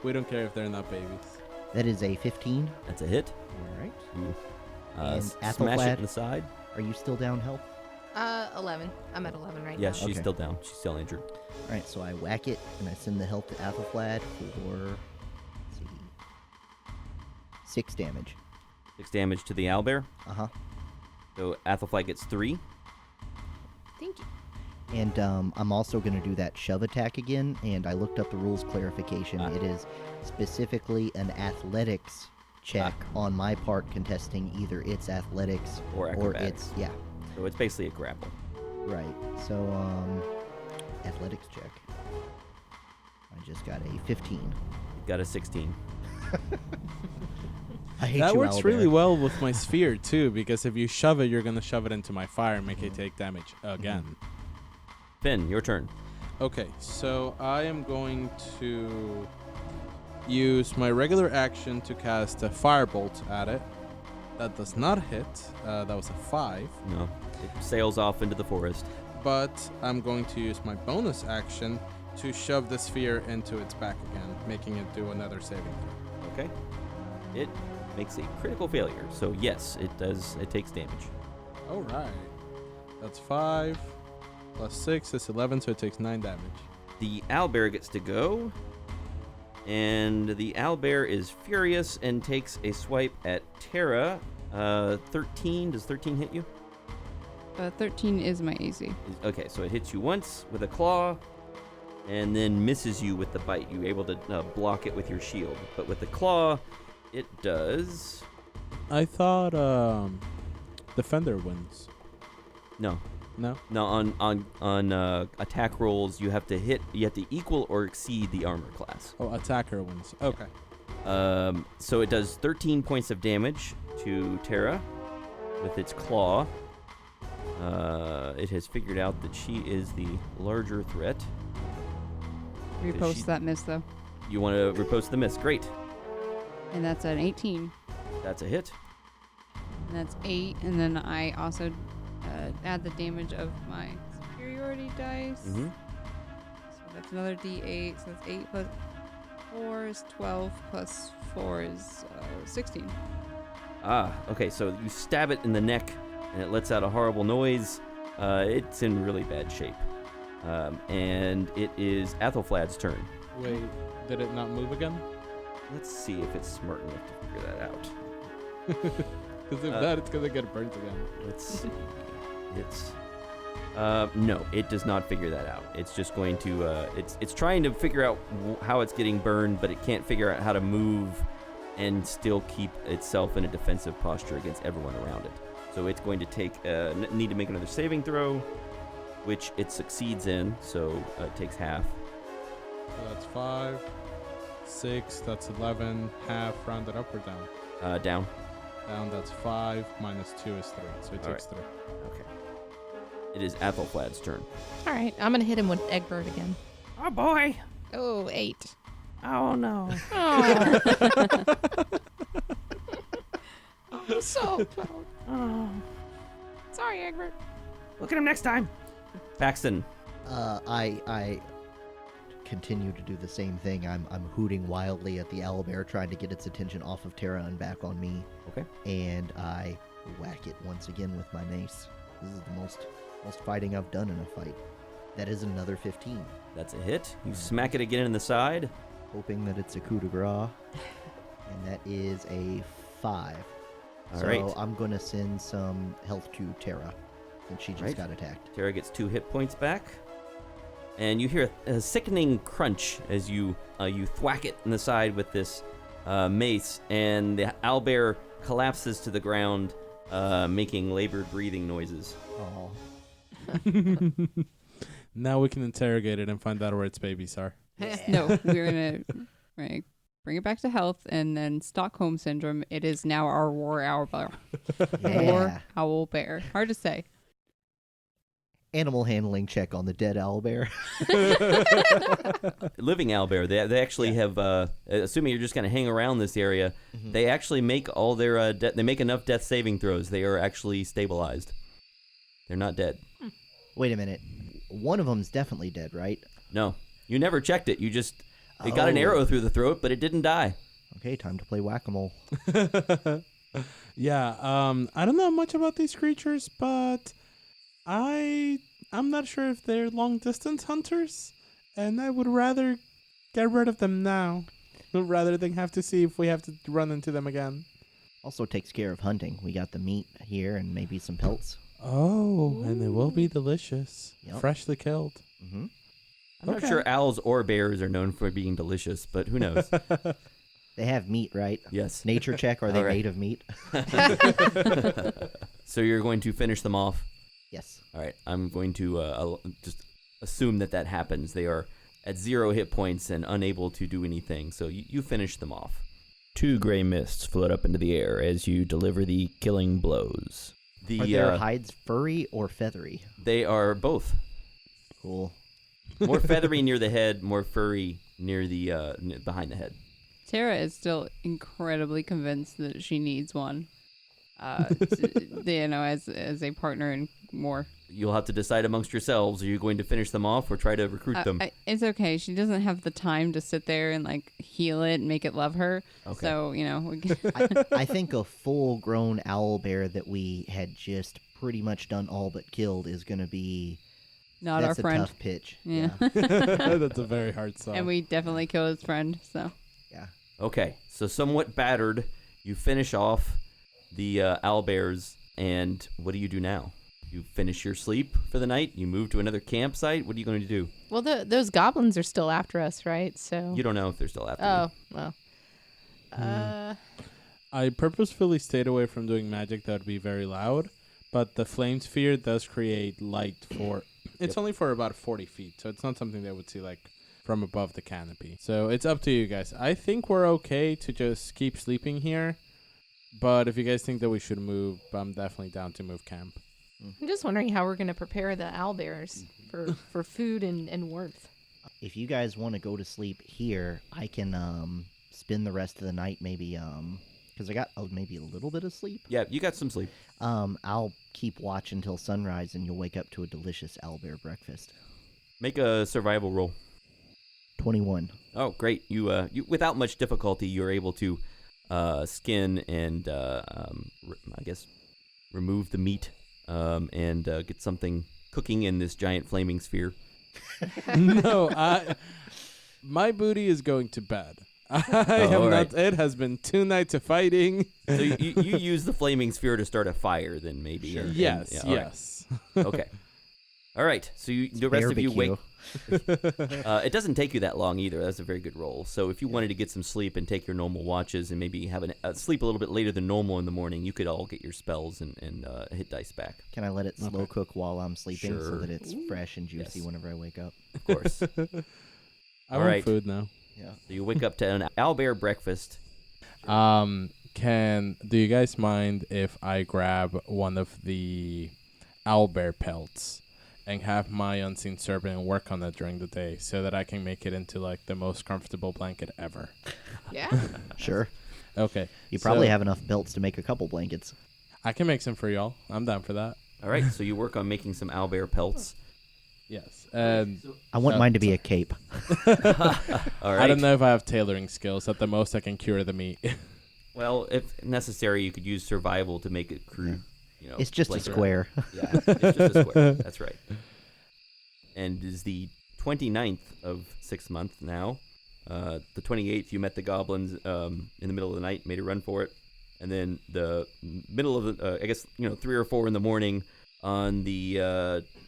We don't care if they're not babies. That is a 15. That's a hit. All right. You, And smash Athelflaed? it in the side. Are you still down health? 11. I'm at 11 right now. Yes, she's Okay. still down. She's still injured. All right, so I whack it and I send the health to Athelflaed for, let's see, 6 damage. 6 damage to the owlbear. Uh-huh. So Athelflaed gets 3. Thank you. And I'm also going to do that shove attack again, and I looked up the rules clarification. It is specifically an athletics check on my part contesting either its athletics Or acrobatics. its, yeah, So it's basically a grapple. right. So, athletics check. I just got a 15. You've got a 16. I hate That you, works owlbear. really well with my sphere, too, because if you shove it, you're going to shove it into my fire and make it take damage again. Finn, your turn. Okay, so I am going to use my regular action to cast a firebolt at it. That does not hit. That was a 5. No. It sails off into the forest. But I'm going to use my bonus action to shove the sphere into its back again, making it do another saving throw. Okay. It makes a critical failure. So yes, it does. It takes damage. All right. That's 5 plus 6 is 11, so it takes 9 damage. The owlbear gets to go. And the owlbear is furious and takes a swipe at Terra. 13. Does 13 hit you? 13 is my AC. Okay, so it hits you once with a claw, and then misses you with the bite. You're able to block it with your shield. But with the claw, it does... I thought Defender wins. No. No? No, on attack rolls, you have to equal or exceed the armor class. Oh, attacker wins. Okay. So it does 13 points of damage to Terra with its claw. It has figured out that she is the larger threat. Repost that miss, though. You want to repost the miss. Great. And that's an 18. That's a hit. And that's 8. And then I also add the damage of my superiority dice. Mm-hmm. So that's another d8. So that's 8 plus 4 is 12 plus 4 is 16. Okay, so you stab it in the neck, and it lets out a horrible noise. It's in really bad shape. And it is Athelflad's turn. Wait, did it not move again? Let's see if it's smart enough to figure that out. Because if not, it's going to get burnt again. Let's see. It's... no, it does not figure that out. It's just going to... It's trying to figure out how it's getting burned, but it can't figure out how to move and still keep itself in a defensive posture against everyone around it. So it's going to need to make another saving throw, which it succeeds in, so it takes half. So that's 5, 6, that's 11, half, rounded up or down? Down. Down, that's 5, minus 2 is 3, so it takes 3. Okay. It is Athelflad's turn. All right, I'm gonna hit him with Egbert again. Oh boy! Oh, 8. Oh no! Oh, I'm so proud. Oh. Sorry, Egbert. Look at him next time. Paxton. I continue to do the same thing. I'm hooting wildly at the owlbear, trying to get its attention off of Terra and back on me. Okay. And I whack it once again with my mace. This is the most fighting I've done in a fight. That is another 15. That's a hit. You smack it again in the side. Hoping that it's a coup de grace. And that is a 5. All so right. I'm going to send some health to Terra, since she just Right. got attacked. Terra gets 2 hit points back. And you hear a sickening crunch as you thwack it in the side with this mace, and the owlbear collapses to the ground, making labored breathing noises. Oh. Now we can interrogate it and find out where its babies are. No, we're gonna bring it back to health, and then Stockholm syndrome. It is now our war owl bear. Yeah. War owl bear. Hard to say. Animal handling check on the dead owlbear. Living owlbear, they actually have, assuming you're just going to hang around this area, they actually make all their, they make enough death saving throws. They are actually stabilized. They're not dead. Wait a minute. One of them's definitely dead, right? No, you never checked it. You just, it got an Oh. arrow through the throat, but it didn't die. Okay, time to play whack-a-mole. Yeah, I don't know much about these creatures, but I'm not sure if they're long-distance hunters, and I would rather get rid of them now, rather than have to see if we have to run into them again. Also takes care of hunting. We got the meat here and maybe some pelts. Oh, and they will be delicious. Yep. Freshly killed. Mm-hmm. I'm not Okay. sure owls or bears are known for being delicious, but who knows? They have meat, right? Yes. Nature check, are they All right. made of meat? So you're going to finish them off? Yes. All right, I'm going to just assume that happens. They are at 0 hit points and unable to do anything, so you finish them off. 2 gray mists float up into the air as you deliver the killing blows. Are their hides furry or feathery? They are both. Cool. More feathery near the head, more furry near the behind the head. Tara is still incredibly convinced that she needs one. As a partner and more. You'll have to decide amongst yourselves. Are you going to finish them off or try to recruit them? It's okay. She doesn't have the time to sit there and heal it and make it love her. Okay. So we can I think a full-grown owlbear that we had just pretty much done all but killed is going to be Not that's our friend. a tough pitch. Yeah. That's a very hard sell. And we definitely killed his friend, so. Yeah. Okay, so somewhat battered, you finish off the owlbears, and what do you do now? You finish your sleep for the night? You move to another campsite? What are you going to do? Well, those goblins are still after us, right? So. You don't know if they're still after Oh, well. I purposefully stayed away from doing magic that would be very loud, but the flame sphere does create light for... It's Yep. only for about 40 feet, so it's not something they would see, like, from above the canopy. So it's up to you guys. I think we're okay to just keep sleeping here, but if you guys think that we should move, I'm definitely down to move camp. I'm just wondering how we're going to prepare the owlbears for food and warmth. If you guys want to go to sleep here, I can spend the rest of the night maybe because I got maybe a little bit of sleep. Yeah, you got some sleep. I'll keep watch until sunrise, and you'll wake up to a delicious owlbear breakfast. Make a survival roll. 21. Oh, great. You without much difficulty, you're able to skin and, I guess, remove the meat and get something cooking in this giant flaming sphere. No, my booty is going to bed. I am all not. right. It has been 2 nights of fighting. So you use the flaming sphere to start a fire, then maybe. Sure. Yes, yeah, all right. yes. Okay. All right. So the rest of you wake. It doesn't take you that long either. That's a very good roll. So if you wanted to get some sleep and take your normal watches and maybe have sleep a little bit later than normal in the morning, you could all get your spells and hit dice back. Can I let it slow Okay. cook while I'm sleeping so Sure. that it's fresh and juicy Yes. whenever I wake up? Of course. I All want right. food now. Yeah. So you wake up to an owlbear breakfast. Do you guys mind if I grab one of the owlbear pelts and have my unseen serpent work on it during the day so that I can make it into like the most comfortable blanket ever? Yeah. Sure. Okay. You probably so have enough belts to make a couple blankets. I can make some for y'all. I'm down for that. All right. So you work on making some owlbear pelts. Yes. And I want mine to be a cape. All right. I don't know if I have tailoring skills. At the most, I can cure the meat. Well, if necessary, you could use survival to make it crude. You know, It's just a blanket. square. Yeah, it's just a square. That's right. And it is the 29th of 6th month now. The 28th, you met the goblins in the middle of the night, made a run for it. And then the middle of the, 3 or 4 in the morning on the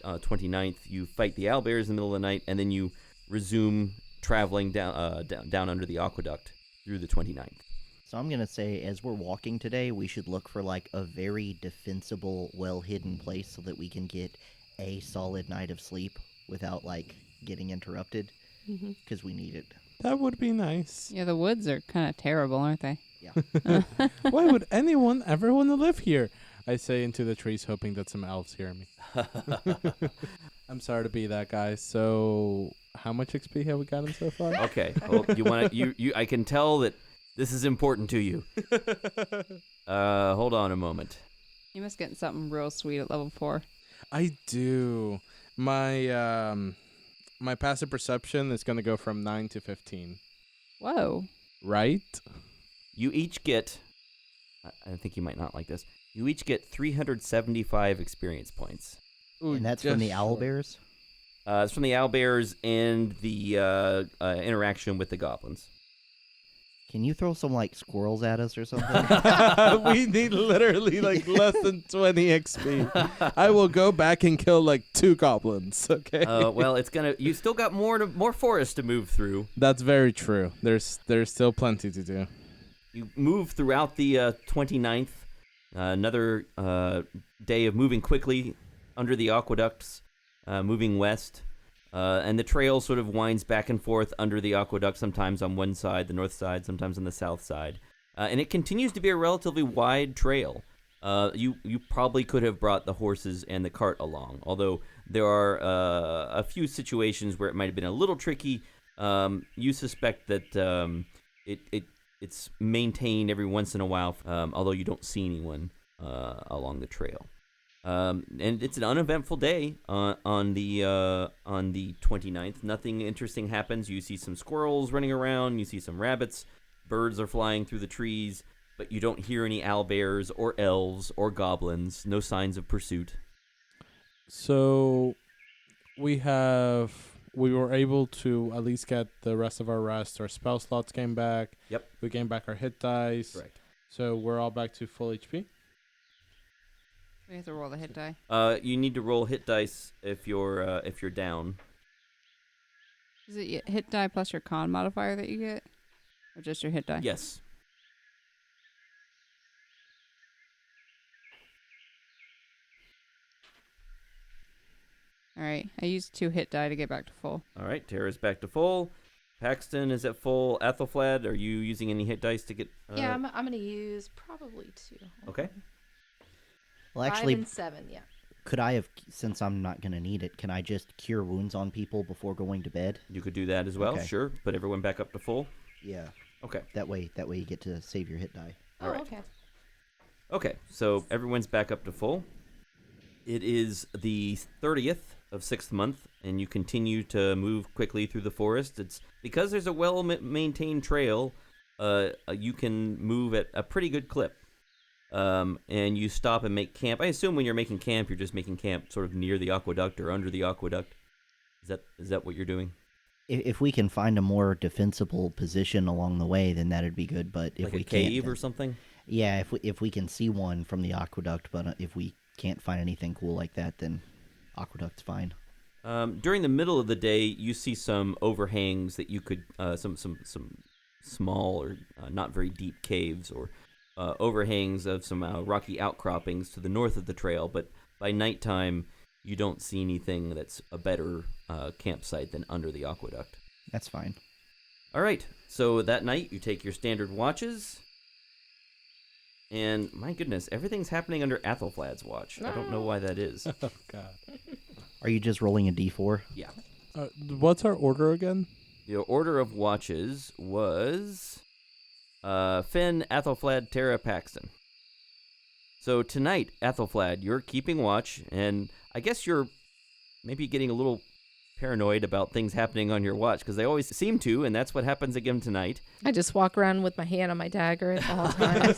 29th, you fight the owlbears in the middle of the night, and then you resume traveling down under the aqueduct through the 29th. So I'm going to say, as we're walking today, we should look for like a very defensible, well-hidden place so that we can get a solid night of sleep without like getting interrupted, because we need it. That would be nice. Yeah, the woods are kind of terrible, aren't they? Yeah. Why would anyone ever want to live here? I say into the trees, hoping that some elves hear me. I'm sorry to be that guy. So, how much XP have we gotten so far? Okay. Well, you want to? You. I can tell that this is important to you. Hold on a moment. You must get something real sweet at level 4. I do. My my passive perception is going to go from 9 to 15. Whoa. Right? You each get. I think you might not like this. You each get 375 experience points. Ooh, And that's from the just short. owlbears? It's from the owlbears and the interaction with the goblins. Can you throw some like squirrels at us or something? We need literally like less than 20 XP. I will go back and kill like 2 goblins, okay? Well, it's gonna. You still got more forest to move through. That's very true. There's still plenty to do. You move throughout the 29th. Another day of moving quickly under the aqueducts, moving west. And the trail sort of winds back and forth under the aqueduct, sometimes on one side, the north side, sometimes on the south side. And it continues to be a relatively wide trail. You probably could have brought the horses and the cart along, although there are a few situations where it might have been a little tricky. You suspect that it's maintained every once in a while, although you don't see anyone along the trail. And it's an uneventful day on the 29th. Nothing interesting happens. You see some squirrels running around. You see some rabbits. Birds are flying through the trees. But you don't hear any owlbears or elves or goblins. No signs of pursuit. So we were able to at least get the rest of our rest. Our spell slots came back. Yep. We gained back our hit dice. Correct. So we're all back to full HP. We have to roll the hit die. You need to roll hit dice if you're down. Is it hit die plus your con modifier that you get? Or just your hit die? Yes. All right. I used 2 hit die to get back to full. All right, Tara's back to full. Paxton is at full. Ethelflad, are you using any hit dice to get... Yeah, I'm going to use probably 2. Okay. Well, 5 actually, and 7, yeah. could I have, since I'm not going to need it, can I just cure wounds on people before going to bed? You could do that as well, Okay. sure. Put everyone back up to full. Yeah. Okay. That way you get to save your hit die. Oh, All right. okay. Okay, so everyone's back up to full. It is the 30th of 6th month, and you continue to move quickly through the forest. It's because there's a well-maintained trail, you can move at a pretty good clip. And you stop and make camp. I assume when you're making camp, you're just making camp sort of near the aqueduct or under the aqueduct. Is that what you're doing? If we can find a more defensible position along the way, then that'd be good. But if Like we a cave can't, or something? yeah, if we can see one from the aqueduct, but if we can't find anything cool like that, then aqueduct's fine. During the middle of the day, you see some overhangs that you could, some small or not very deep caves or overhangs of some rocky outcroppings to the north of the trail. But by nighttime, you don't see anything that's a better campsite than under the aqueduct. That's fine. All right, so that night you take your standard watches. And my goodness, everything's happening under Athelflad's watch. I don't know why that is. Oh, God. Are you just rolling a d4? Yeah. What's our order again? The order of watches was Finn, Athelflad, Tara, Paxton. So tonight, Athelflad, you're keeping watch, and I guess you're maybe getting a little paranoid about things happening on your watch, because they always seem to, and that's what happens again tonight. I just walk around with my hand on my dagger at all times.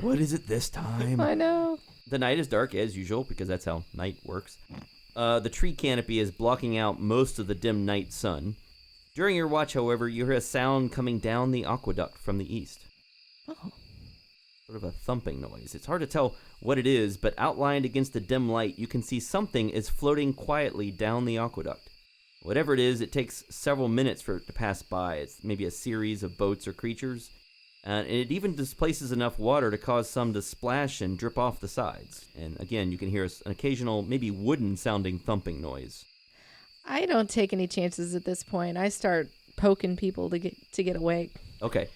What is it this time? I know. The night is dark as usual, because that's how night works. The tree canopy is blocking out most of the dim night sun. During your watch, however, you hear a sound coming down the aqueduct from the east. Oh. Sort of a thumping noise. It's hard to tell what it is, but outlined against the dim light, you can see something is floating quietly down the aqueduct. Whatever it is, it takes several minutes for it to pass by. It's maybe a series of boats or creatures, and it even displaces enough water to cause some to splash and drip off the sides. And again, you can hear an occasional, maybe wooden-sounding thumping noise. I don't take any chances at this point. I start poking people to get awake. Okay.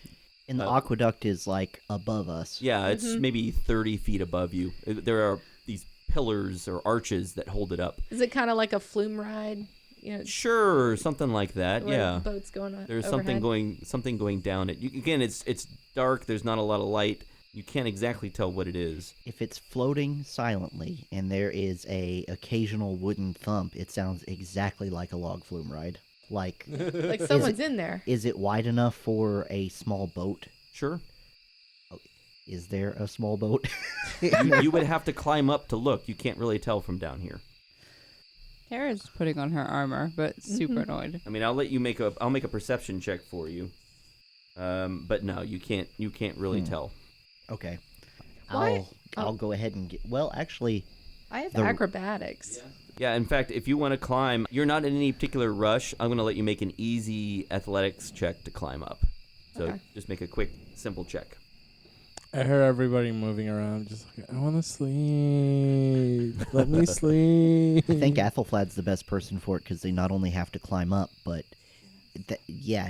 And the aqueduct is like above us. Yeah, it's maybe 30 feet above you. There are these pillars or arches that hold it up. Is it kind of like a flume ride? You know, Sure, something like that. where Yeah. the boat's going on. There's overhead? something going down it. Again, it's dark. There's not a lot of light. You can't exactly tell what it is. If it's floating silently and there is a occasional wooden thump, it sounds exactly like a log flume ride. Like, Like someone's in there. is it wide enough for a small boat? Sure. Is there a small boat? You would have to climb up to look. You can't really tell from down here. Tara's putting on her armor, but super annoyed. I mean, I'll make a perception check for you. But no, you can't really tell. Okay. Why? I'll go ahead and get. Well, actually, I have The- acrobatics. Yeah, in fact, if you want to climb, you're not in any particular rush. I'm going to let you make an easy athletics check to climb up. So Okay. just make a quick, simple check. I heard everybody moving around, just like, I want to sleep. Let me sleep. I think Athelflad's the best person for it because they not only have to climb up, but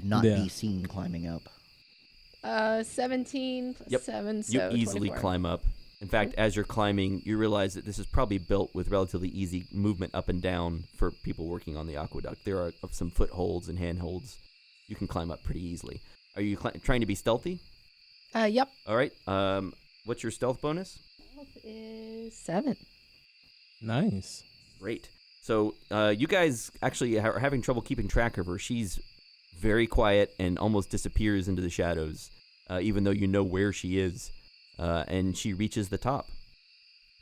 not Yeah. be seen climbing up. 17 plus Yep. 7, so You easily 24. climb up. In fact, as you're climbing, you realize that this is probably built with relatively easy movement up and down for people working on the aqueduct. There are some footholds and handholds. You can climb up pretty easily. Are you trying to be stealthy? Yep. All right. What's your stealth bonus? Health is 7. Nice. Great. So you guys actually are having trouble keeping track of her. She's very quiet and almost disappears into the shadows. even though you know where she is. And she reaches the top.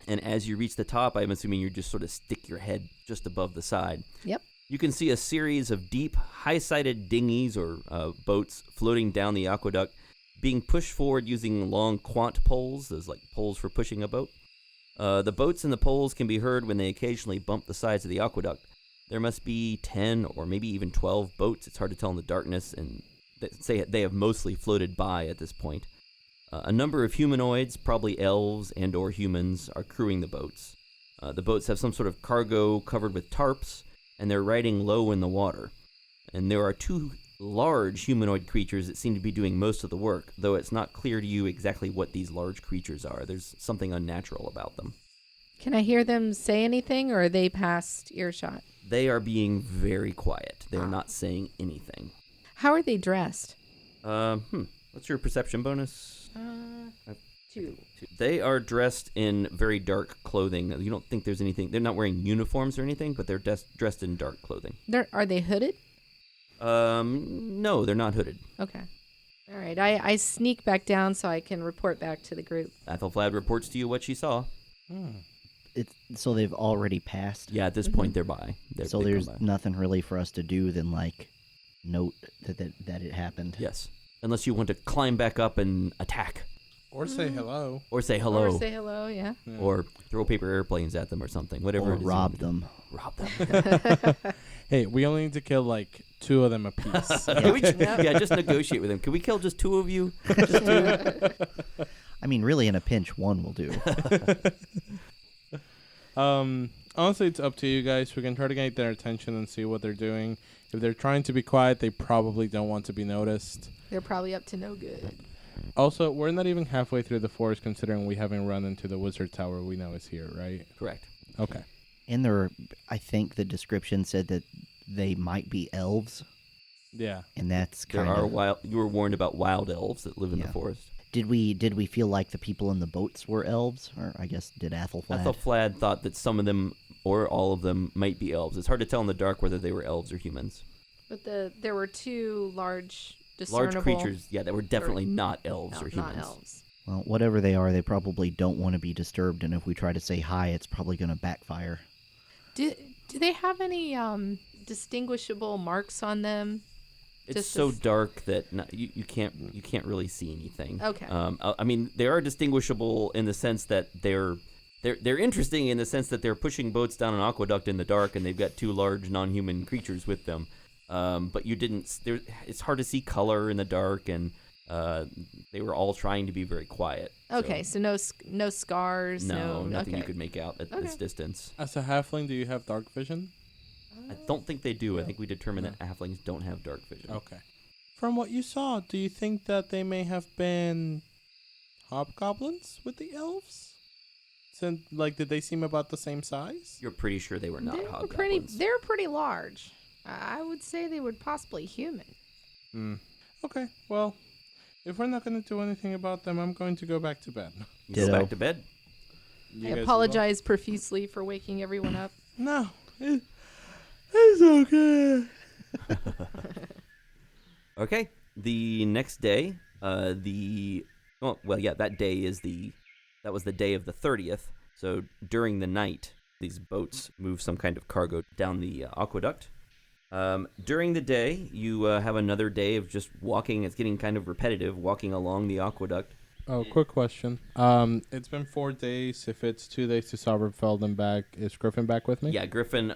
And as you reach the top, I'm assuming you just sort of stick your head just above the side. Yep. You can see a series of deep, high-sided dinghies or boats floating down the aqueduct, being pushed forward using long quant poles, those like poles for pushing a boat. The boats and the poles can be heard when they occasionally bump the sides of the aqueduct. There must be 10 or maybe even 12 boats. It's hard to tell in the darkness, and they have mostly floated by at this point. A number of humanoids, probably elves and or humans, are crewing the boats. The boats have some sort of cargo covered with tarps, and they're riding low in the water. And there are 2 large humanoid creatures that seem to be doing most of the work, though it's not clear to you exactly what these large creatures are. There's something unnatural about them. Can I hear them say anything, or are they past earshot? They are being very quiet. They're not saying anything. How are they dressed? What's your perception bonus? 2. They are dressed in very dark clothing. You don't think there's anything. They're not wearing uniforms or anything, but they're dressed in dark clothing. Are they hooded? No, they're not hooded. Okay. All right. I sneak back down so I can report back to the group. Athelflaed reports to you what she saw. So they've already passed. Yeah, at this point they're by. So there's nothing really for us to do than like note that it happened. Yes, unless you want to climb back up and attack. Or say hello. Or say hello. Or say hello, yeah. Or throw paper airplanes at them or something. Whatever Or it is. rob them. Rob them. Hey, we only need to kill like 2 of them apiece. Just negotiate with them. Can we kill just 2 of you? Just 2? I mean, really, in a pinch, 1 will do. Honestly, it's up to you guys. We can try to get their attention and see what they're doing. If they're trying to be quiet, they probably don't want to be noticed. They're probably up to no good. Also, we're not even halfway through the forest, considering we haven't run into the wizard tower we know is here, right? Correct. Okay. And I think the description said that they might be elves. Yeah. And that's There kind are of... you were warned about wild elves that live in the forest. Did we feel like the people in the boats were elves? Or I guess, did Athelflaed? Athelflaed thought that some of them, or all of them, might be elves. It's hard to tell in the dark whether they were elves or humans. But there were 2 large, discernible... Large creatures, that were definitely not elves or humans. Not elves. Well, whatever they are, they probably don't want to be disturbed, and if we try to say hi, it's probably going to backfire. Do they have any distinguishable marks on them? It's so dark that you can't really see anything. Okay. I mean, they are distinguishable in the sense that they're interesting in the sense that they're pushing boats down an aqueduct in the dark, and they've got 2 large non-human creatures with them. But you didn't. It's hard to see color in the dark, and they were all trying to be very quiet. Okay, so no scars. Nothing you could make out at this distance. As a halfling, do you have dark vision? I don't think they do. I think we determined that halflings don't have dark vision. Okay. From what you saw, do you think that they may have been hobgoblins with the elves? Did they seem about the same size? You're pretty sure they were not hobgoblins. They're pretty large. I would say they were possibly human. Okay, well, if we're not going to do anything about them, I'm going to go back to bed. Go back to bed. You I guys as apologize profusely for waking everyone up. well? No, it's okay. Okay. The next day, that was the day of the 30th. So during the night, these boats move some kind of cargo down the aqueduct. During the day, you have another day of just walking. It's getting kind of repetitive, walking along the aqueduct. Oh, quick question. It's been 4 days. If it's 2 days to Soberfeld and back, is Griffin back with me? Yeah, Griffin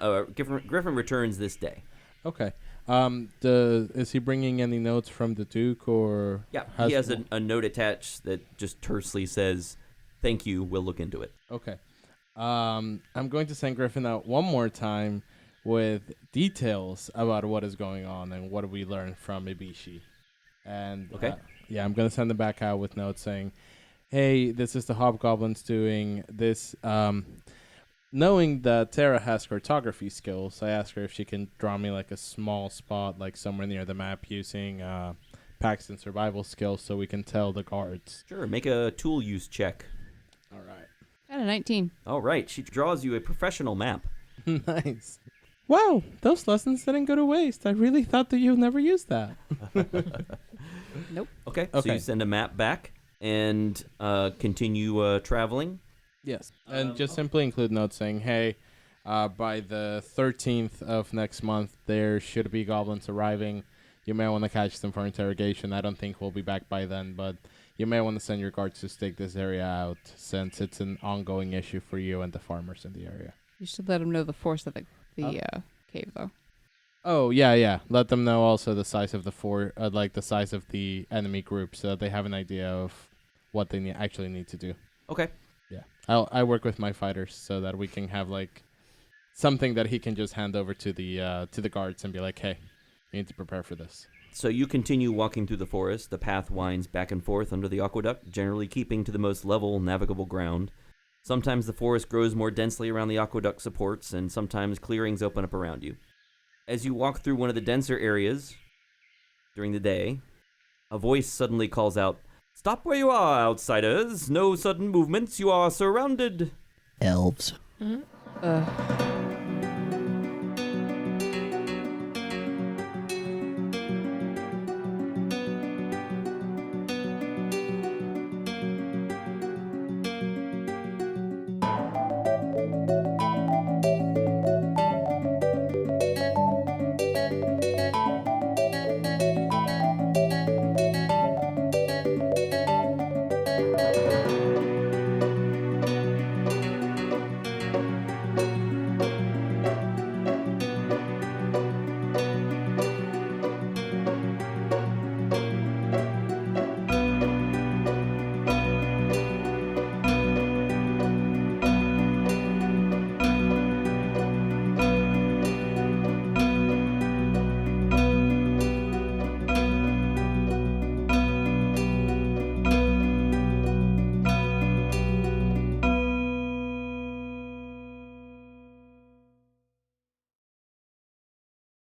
returns this day. Okay. Is he bringing any notes from the Duke, or? Yeah, he has a note attached that just tersely says, "Thank you. We'll look into it." Okay. I'm going to send Griffin out one more time with details about what is going on and what we learned from Ibishi. And okay. I'm going to send them back out with notes saying, hey, this is the Hobgoblins doing this. Knowing that Tara has cartography skills, I asked her if she can draw me like a small spot, like somewhere near the map, using Paxton survival skills so we can tell the guards. Sure, make a tool use check. All right. Got a 19. All right, she draws you a professional map. Nice. Wow, those lessons didn't go to waste. I really thought that you'd never use that. Nope. Okay, so Okay. you send a map back and continue traveling. Yes, and just simply include notes saying, hey, by the 13th of next month, there should be goblins arriving. You may want to catch them for interrogation. I don't think we'll be back by then, but you may want to send your guards to stake this area out since it's an ongoing issue for you and the farmers in the area. You should let them know the force of the cave, though. Oh, yeah. Let them know also the size of the size of the enemy group so that they have an idea of what they actually need to do. Okay. Yeah. I work with my fighters so that we can have like something that he can just hand over to the guards and be like, hey, you need to prepare for this. So you continue walking through the forest. The path winds back and forth under the aqueduct, generally keeping to the most level, navigable ground. Sometimes the forest grows more densely around the aqueduct supports, and sometimes clearings open up around you. As you walk through one of the denser areas during the day, a voice suddenly calls out, "Stop where you are, outsiders! No sudden movements, you are surrounded!" Elves. Mm-hmm.